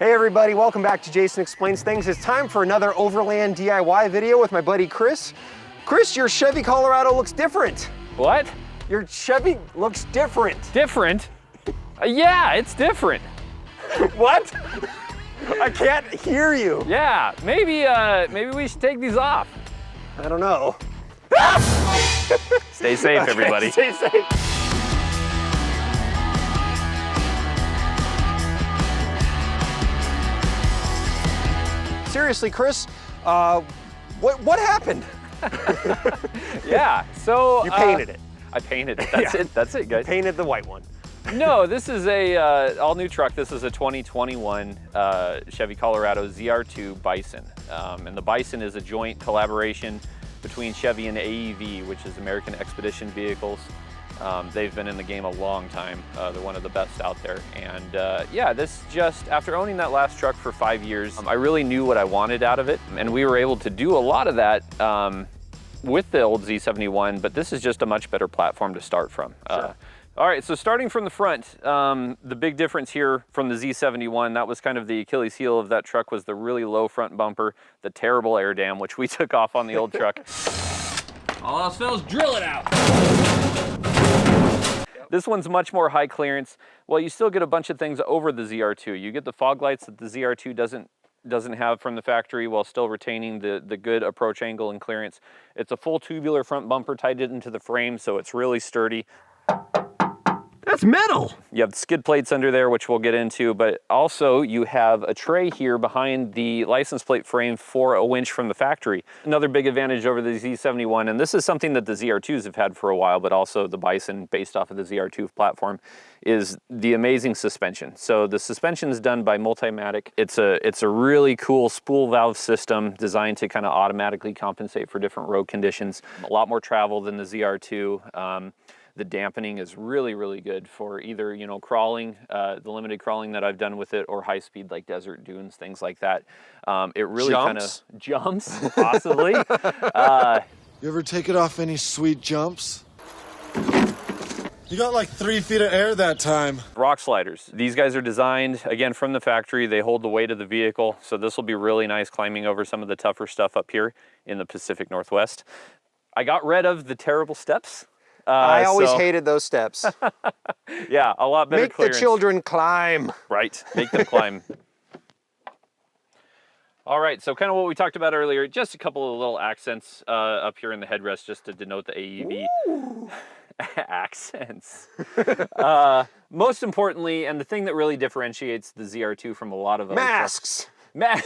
Hey everybody, welcome back to Jason Explains Things. It's time for another Overland DIY video with my buddy Chris. Chris, your Chevy Colorado looks different. What? Your Chevy looks different. Different? Yeah, it's different. What? I can't hear you. Yeah, maybe we should take these off. I don't know. Stay safe, everybody. Stay safe. Seriously, Chris, what happened? Yeah, so you painted it. I painted it. That's it. That's it, guys. Painted the white one. No, this is a all-new truck. This is a 2021 Chevy Colorado ZR2 Bison, and the Bison is a joint collaboration between Chevy and AEV, which is American Expedition Vehicles. They've been in the game a long time. They're one of the best out there. And yeah, this just, after owning that last truck for 5 years, I really knew what I wanted out of it. And we were able to do a lot of that with the old Z71, but this is just a much better platform to start from. Sure. All right, so starting from the front, the big difference here from the Z71, that was kind of the Achilles heel of that truck, was the really low front bumper, the terrible air dam, which we took off on the old truck. All else fails, drill it out. This one's much more high clearance. Well, you still get a bunch of things over the ZR2. You get the fog lights that the ZR2 doesn't have from the factory, while still retaining the good approach angle and clearance. It's a full tubular front bumper tied into the frame, so it's really sturdy. That's metal. You have the skid plates under there, which we'll get into, but also you have a tray here behind the license plate frame for a winch from the factory. Another big advantage over the Z71, and this is something that the ZR2s have had for a while, but also the Bison, based off of the ZR2 platform, is the amazing suspension. So the suspension is done by Multimatic. It's a really cool spool valve system designed to kind of automatically compensate for different road conditions. A lot more travel than the ZR2. The dampening is really, really good for either, you know, crawling, the limited crawling that I've done with it, or high speed like desert dunes, things like that. It really kind of jumps, possibly. You ever take it off any sweet jumps? You got like 3 feet of air that time. Rock sliders. These guys are designed, again, from the factory. They hold the weight of the vehicle, so this will be really nice climbing over some of the tougher stuff up here in the Pacific Northwest. I got rid of the terrible steps. I always hated those steps. Yeah, a lot better clearance. Make the children climb. Right, make them climb. All right, so kind of what we talked about earlier, just a couple of little accents up here in the headrest just to denote the AEV. Accents. Most importantly, and the thing that really differentiates the ZR2 from a lot of other masks. God.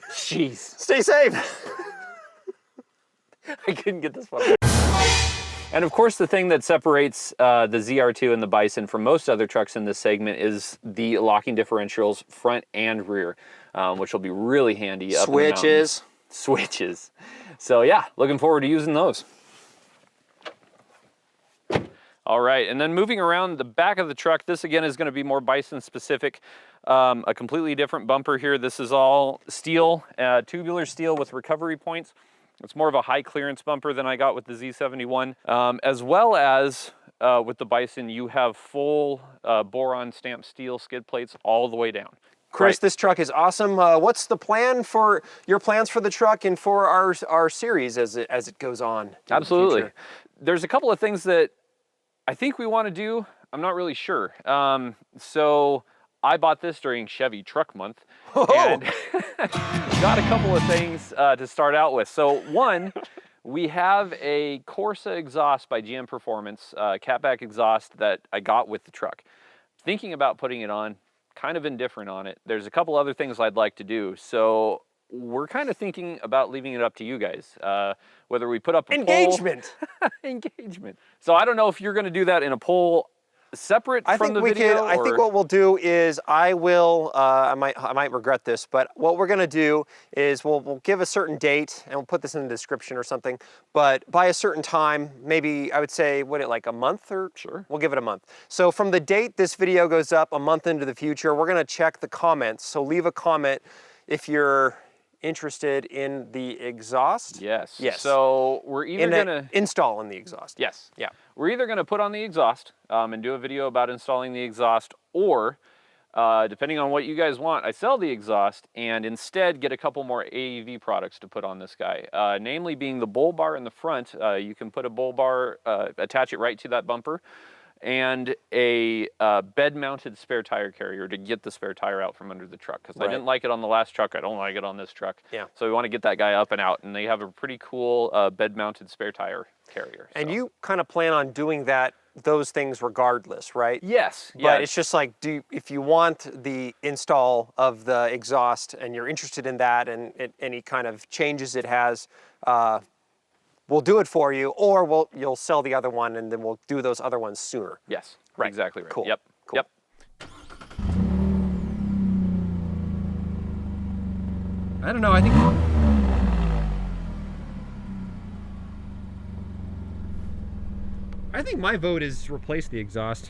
Jeez. Stay safe. I couldn't get this far. And of course, the thing that separates the ZR2 and the Bison from most other trucks in this segment is the locking differentials, front and rear, which will be really handy. Switches. Switches. So yeah, looking forward to using those. All right, and then moving around the back of the truck, this again is going to be more Bison specific. A completely different bumper here. This is all steel, tubular steel with recovery points. It's more of a high clearance bumper than I got with the Z71. As well as with the Bison, you have full boron stamped steel skid plates all the way down. Chris, right. This truck is awesome. What's the plan for your plans for the truck and for our series as it goes on? Absolutely. There's a couple of things that I think we want to do. I'm not really sure. So I bought this during Chevy Truck Month. And got a couple of things to start out with. So one, we have a Corsa exhaust by GM Performance, catback exhaust that I got with the truck. Thinking about putting it on, kind of indifferent on it. There's a couple other things I'd like to do. So we're kind of thinking about leaving it up to you guys. Whether we put up a engagement. Poll. Engagement. So I don't know if you're going to do that in a poll separate from the video. I think what we'll do is I might regret this, but what we're gonna do is we'll give a certain date, and we'll put this in the description or something, but by a certain time, maybe I would say, like a month, or? Sure. We'll give it a month. So from the date this video goes up, a month into the future, we're gonna check the comments. So leave a comment if you're interested in the exhaust. Yes. Yes. So we're either gonna install in the exhaust. Yes. Yeah. We're either gonna put on the exhaust and do a video about installing the exhaust, or Depending on what you guys want, I sell the exhaust and instead get a couple more AEV products to put on this guy. Namely being the bull bar in the front. You can put a bull bar, attach it right to that bumper, and a bed-mounted spare tire carrier to get the spare tire out from under the truck. Because I didn't like it on the last truck, I don't like it on this truck. Yeah. So we want to get that guy up and out, and they have a pretty cool bed-mounted spare tire carrier. And you kind of plan on doing those things regardless, right? Yes. But it's just like, if you want the install of the exhaust and you're interested in that and any kind of changes it has, we'll do it for you, or you'll sell the other one and then we'll do those other ones sooner. Yes. Right. Exactly right. Cool. Yep. Cool. Yep. I don't know, I think my vote is replace the exhaust.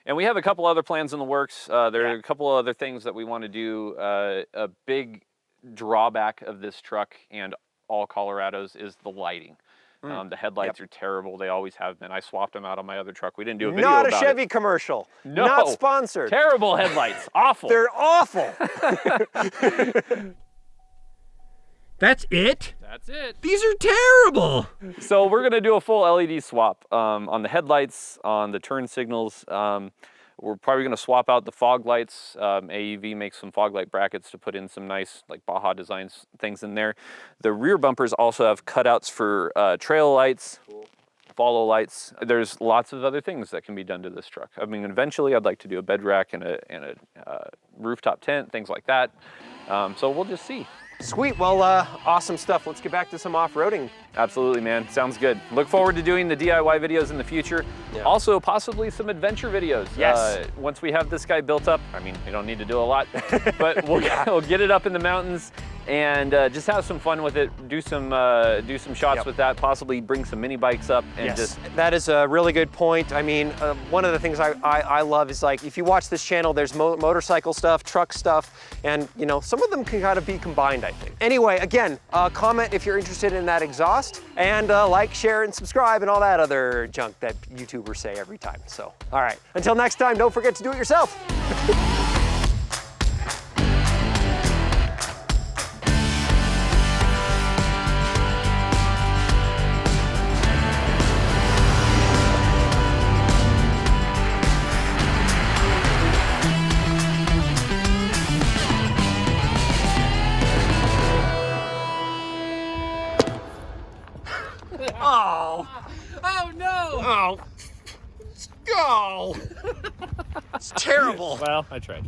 And we have a couple other plans in the works. There are a couple other things that we want to do. A big drawback of this truck and all Colorados is the lighting. The headlights are terrible. They always have been. I swapped them out on my other truck. We didn't do a video Not a about Chevy it. commercial. No. Not sponsored. Terrible headlights. Awful. They're awful. That's it? That's it. These are terrible. So we're going to do a full LED swap on the headlights, on the turn signals. We're probably going to swap out the fog lights. AEV makes some fog light brackets to put in some nice like Baja designs things in there. The rear bumpers also have cutouts for trail lights, follow lights. There's lots of other things that can be done to this truck. I mean, eventually I'd like to do a bed rack and a rooftop tent, things like that. So we'll just see. Sweet, well, awesome stuff. Let's get back to some off-roading. Absolutely, man. Sounds good. Look forward to doing the DIY videos in the future. Yeah. Also, possibly some adventure videos. Yes. Once we have this guy built up, I mean, we don't need to do a lot, but we'll get it up in the mountains and just have some fun with it. Do some shots with that. Possibly bring some mini bikes up and just. That is a really good point. I mean, one of the things I love is like if you watch this channel, there's motorcycle stuff, truck stuff, and you know some of them can kind of be combined, I think. Anyway, again, comment if you're interested in that exhaust, and like, share, and subscribe, and all that other junk that YouTubers say every time. So, all right, until next time, don't forget to do it yourself. Oh no! Oh, oh, it's terrible. Well, I tried.